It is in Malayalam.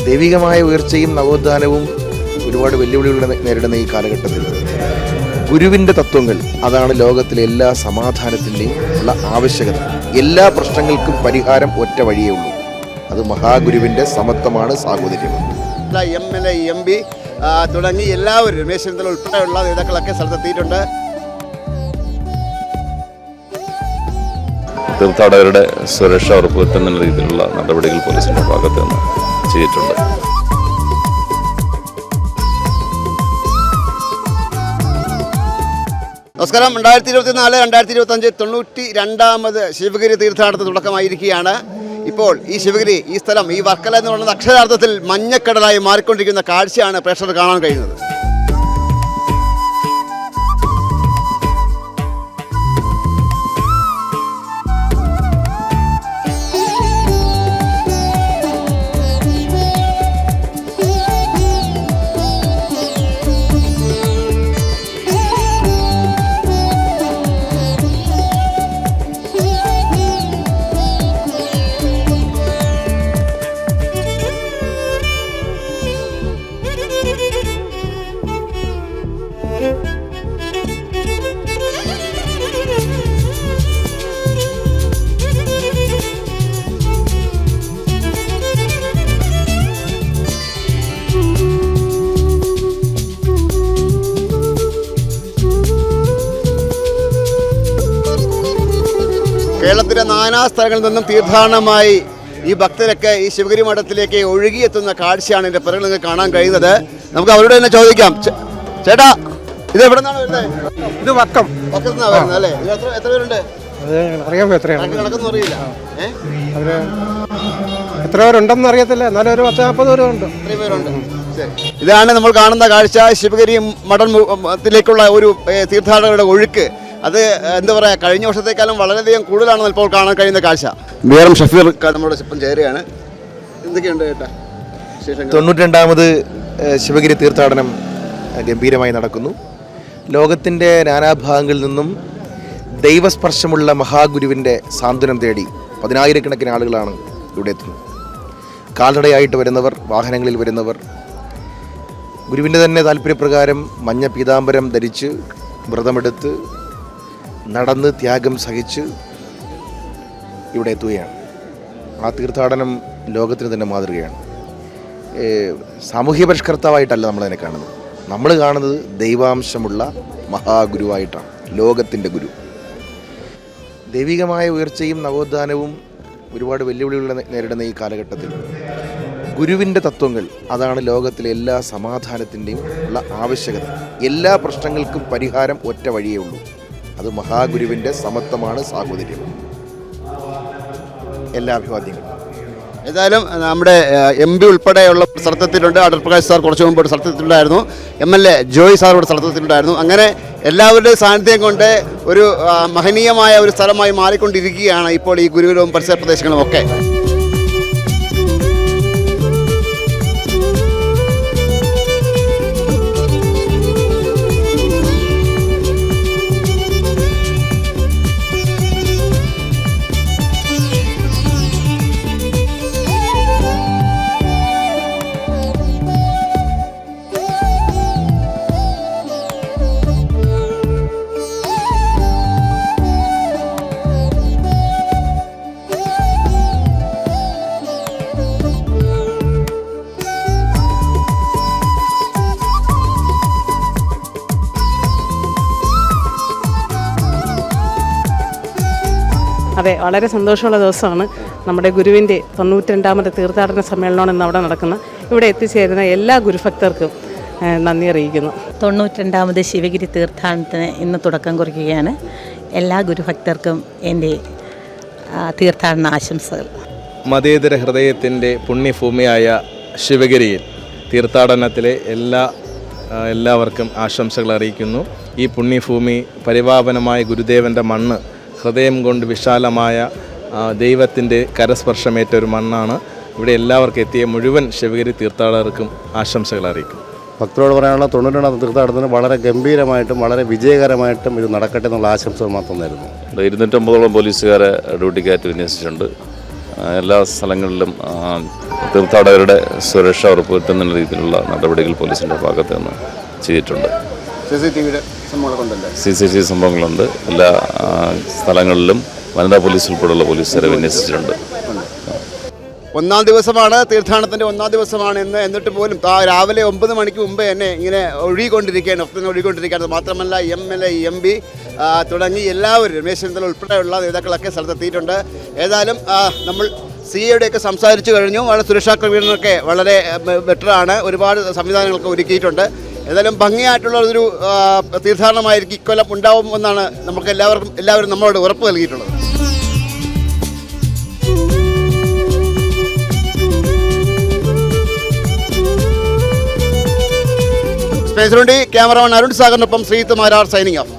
ദൈവികമായ ഉയർച്ചയും നവോത്ഥാനവും ഒരുപാട് വെല്ലുവിളികൾ നേരിടുന്ന ഈ കാലഘട്ടത്തിൽ ഗുരുവിൻ്റെ തത്വങ്ങൾ അതാണ് ലോകത്തിലെ എല്ലാ സമാധാനത്തിൻ്റെയും ഉള്ള ആവശ്യകത. എല്ലാ പ്രശ്നങ്ങൾക്കും പരിഹാരം ഒറ്റ വഴിയേ ഉള്ളൂ. അത് മഹാഗുരുവിൻ്റെ സമത്വമാണ്, സാഹോദര്യമാണ്. MLA, MP തുടങ്ങി എല്ലാവരും രമേശ് ചെന്നിത്തല ഉൾപ്പെടെയുള്ള നേതാക്കളൊക്കെ സ്ഥലത്തെത്തിയിട്ടുണ്ട്. തീർത്ഥാടകരുടെ സുരക്ഷ ഉറപ്പുവരുത്തുന്ന രീതിയിലുള്ള നടപടികൾ പോലീസിൻ്റെ ഭാഗത്ത് നിന്ന് ചെയ്തിട്ടുണ്ട്. നമസ്കാരം. 2024-2025 92ാമത് ശിവഗിരി തീർത്ഥാടനത്തിന് തുടക്കമായിരിക്കുകയാണ്. ഇപ്പോൾ ഈ ശിവഗിരി, ഈ സ്ഥലം, ഈ വർക്കല എന്ന് പറയുന്നത് അക്ഷരാർത്ഥത്തിൽ മഞ്ഞക്കടലായി മാറിക്കൊണ്ടിരിക്കുന്ന കാഴ്ചയാണ് പ്രേക്ഷകർ കാണാൻ കഴിയുന്നത്. കേരളത്തിലെ നാനാ സ്ഥലങ്ങളിൽ നിന്നും തീർത്ഥാടനമായി ഈ ഭക്തരൊക്കെ ഈ ശിവഗിരി മഠത്തിലേക്ക് ഒഴുകിയെത്തുന്ന കാഴ്ചയാണ് എൻ്റെ പിറകിൽ നിങ്ങൾക്ക് കാണാൻ കഴിയുന്നത്. നമുക്ക് അവരോട് തന്നെ ചോദിക്കാം. ചേട്ടാ, ഇത് എവിടെ നിന്നാണ് വരുന്നത്? ഇത് വക്കത്ത് നിന്നാണ് വരുന്നത് അല്ലേ? എത്ര പേരുണ്ട്? കണക്കൊന്നും അറിയില്ല. എത്ര പേരുണ്ടെന്ന് അറിയത്തില്ല, എന്നാലും ഒരു 10-40 പേരുണ്ട്. ഇതാണ് നമ്മൾ കാണുന്ന കാഴ്ച. ശിവഗിരി മഠത്തിലേക്കുള്ള ഒരു തീർത്ഥാടകരുടെ ഒഴുക്ക്. അത് എന്താ പറയുക, കഴിഞ്ഞ വർഷത്തേക്കാളും വളരെയധികം കൂടുതലാണെന്ന് ഇപ്പോൾ കാണാൻ കഴിയുന്ന കാഴ്ച. BRM ഷഫീർ നമ്മുടെ ഇപ്പം ചേരുകയാണ്. എന്തൊക്കെയുണ്ട് ചേട്ടാ? 92ാമത് ശിവഗിരി തീർത്ഥാടനം ഗംഭീരമായി നടക്കുന്നു. ലോകത്തിൻ്റെ നാനാഭാഗങ്ങളിൽ നിന്നും ദൈവസ്പർശമുള്ള മഹാഗുരുവിൻ്റെ സാന്ത്വനം തേടി 10,000-കണക്കിന് ആളുകളാണ് ഇവിടെ എത്തുന്നത്. കാൽനടയായിട്ട് വരുന്നവർ, വാഹനങ്ങളിൽ വരുന്നവർ, ഗുരുവിൻ്റെ തന്നെ താല്പര്യപ്രകാരം മഞ്ഞ പീതാംബരം ധരിച്ച് വ്രതമെടുത്ത് നടന്ന് ത്യാഗം സഹിച്ച് ഇവിടെ എത്തുകയാണ്. ആ തീർത്ഥാടനം ലോകത്തിന് തന്നെ മാതൃകയാണ്. സാമൂഹ്യ പരിഷ്കർത്താവായിട്ടല്ല നമ്മളതിനെ കാണുന്നത്. നമ്മൾ കാണുന്നത് ദൈവാംശമുള്ള മഹാഗുരുവായിട്ടാണ്, ലോകത്തിൻ്റെ ഗുരു. ദൈവികമായ ഉയർച്ചയും നവോത്ഥാനവും ഒരുപാട് വെല്ലുവിളികൾ നേരിടുന്ന ഈ കാലഘട്ടത്തിൽ ഗുരുവിൻ്റെ തത്വങ്ങൾ അതാണ് ലോകത്തിലെ എല്ലാ സമാധാനത്തിൻ്റെയും ഉള്ള ആവശ്യകത. എല്ലാ പ്രശ്നങ്ങൾക്കും പരിഹാരം ഒറ്റ വഴിയേ ഉള്ളൂ. അത് മഹാഗുരുവിൻ്റെ സമത്വമാണ്, സാഹോദര്യമാണ്. എല്ലാ അഭിവാദ്യങ്ങളും. ഏതായാലും നമ്മുടെ MP ഉൾപ്പെടെയുള്ള സ്ഥലത്തെത്തിയിട്ടുണ്ട്. അടൽ പ്രകാശ് സാർ കുറച്ച് മുമ്പ് സ്ഥലത്തെത്തിയിട്ടുണ്ടായിരുന്നു. MLA ജോയ് സാർ ഇവിടെ സ്ഥലത്തെത്തിയിട്ടുണ്ടായിരുന്നു. അങ്ങനെ എല്ലാവരുടെയും സാന്നിധ്യം കൊണ്ട് ഒരു മഹനീയമായ ഒരു സ്ഥലമായി മാറിക്കൊണ്ടിരിക്കുകയാണ് ഇപ്പോൾ ഈ ഗുരുകുലവും പരിസര പ്രദേശങ്ങളും ഒക്കെ. അതെ, വളരെ സന്തോഷമുള്ള ദിവസമാണ്. നമ്മുടെ ഗുരുവിൻ്റെ 92ാമത് തീർത്ഥാടന സമ്മേളനമാണ് ഇന്ന് അവിടെ നടക്കുന്നത്. ഇവിടെ എത്തിച്ചേരുന്ന എല്ലാ ഗുരുഭക്തർക്കും നന്ദി അറിയിക്കുന്നു. 92ാമത് ശിവഗിരി തീർത്ഥാടനത്തിന് ഇന്ന് തുടക്കം കുറിക്കുകയാണ്. എല്ലാ ഗുരുഭക്തർക്കും എൻ്റെ തീർത്ഥാടന ആശംസകൾ. മതേതര ഹൃദയത്തിൻ്റെ പുണ്യഭൂമിയായ ശിവഗിരിയിൽ തീർത്ഥാടനത്തിലെ എല്ലാവർക്കും ആശംസകൾ അറിയിക്കുന്നു. ഈ പുണ്യഭൂമി പരിപാവനമായ ഗുരുദേവൻ്റെ മണ്ണ്, ഹൃദയം കൊണ്ട് വിശാലമായ ദൈവത്തിൻ്റെ കരസ്പർശമേറ്റ ഒരു മണ്ണാണ്. ഇവിടെ എല്ലാവർക്കും എത്തിയ മുഴുവൻ ശിവഗിരി തീർത്ഥാടകർക്കും ആശംസകൾ അറിയിക്കും. ഭക്തരോട് പറയാനുള്ള 92ാമത്തെ തീർത്ഥാടനത്തിന് വളരെ ഗംഭീരമായിട്ടും വളരെ വിജയകരമായിട്ടും ഇത് നടക്കട്ടെ എന്നുള്ള ആശംസകൾ മാത്രം നേരുന്നു. 250ഓളം പോലീസുകാരെ ഡ്യൂട്ടിക്കകത്ത് വിന്യസിച്ചിട്ടുണ്ട്. എല്ലാ സ്ഥലങ്ങളിലും തീർത്ഥാടകരുടെ സുരക്ഷ ഉറപ്പുവരുത്തുന്ന രീതിയിലുള്ള നടപടികൾ പോലീസിൻ്റെ ഭാഗത്ത് നിന്ന് ചെയ്തിട്ടുണ്ട്. CCTV സംഭവങ്ങളൊക്കെ ഉണ്ടല്ലേ? CCTV സംഭവങ്ങളുണ്ട്. എല്ലാ സ്ഥലങ്ങളിലും വനിതാ പോലീസ് ഉൾപ്പെടെയുള്ള പോലീസുകാരെ വിന്യസിച്ചിട്ടുണ്ട്. ഒന്നാം ദിവസമാണ്, തീർത്ഥാടനത്തിൻ്റെ ഒന്നാം ദിവസമാണ് ഇന്ന്. എന്നിട്ട് പോലും രാവിലെ 9 മണിക്ക് മുമ്പേ തന്നെ ഇങ്ങനെ ഒഴുകിക്കൊണ്ടിരിക്കുകയാണ്. മാത്രമല്ല MLA, MP തുടങ്ങി എല്ലാവരും, രമേശ് ചെന്നിത്തല ഉൾപ്പെടെയുള്ള നേതാക്കളൊക്കെ സ്ഥലത്തെത്തിയിട്ടുണ്ട്. ഏതായാലും നമ്മൾ CAയുടെയൊക്കെ സംസാരിച്ചു കഴിഞ്ഞു. വളരെ സുരക്ഷാ ക്രമീകരണമൊക്കെ വളരെ ബെറ്ററാണ്. ഒരുപാട് സംവിധാനങ്ങളൊക്കെ ഒരുക്കിയിട്ടുണ്ട്. ഏതായാലും ഭംഗിയായിട്ടുള്ള ഒരു തീർത്ഥാടനമായിരിക്കും ഇക്കൊല്ലം ഉണ്ടാവുമെന്നാണ് നമുക്ക് എല്ലാവരും നമ്മളോട് ഉറപ്പ് നൽകിയിട്ടുള്ളത്. സ്പേസ് ക്യാമറമാൻ അരുൺ സാഗറിനൊപ്പം ശ്രീത്ത് മാരാർ സൈനിങ് ഓഫ്.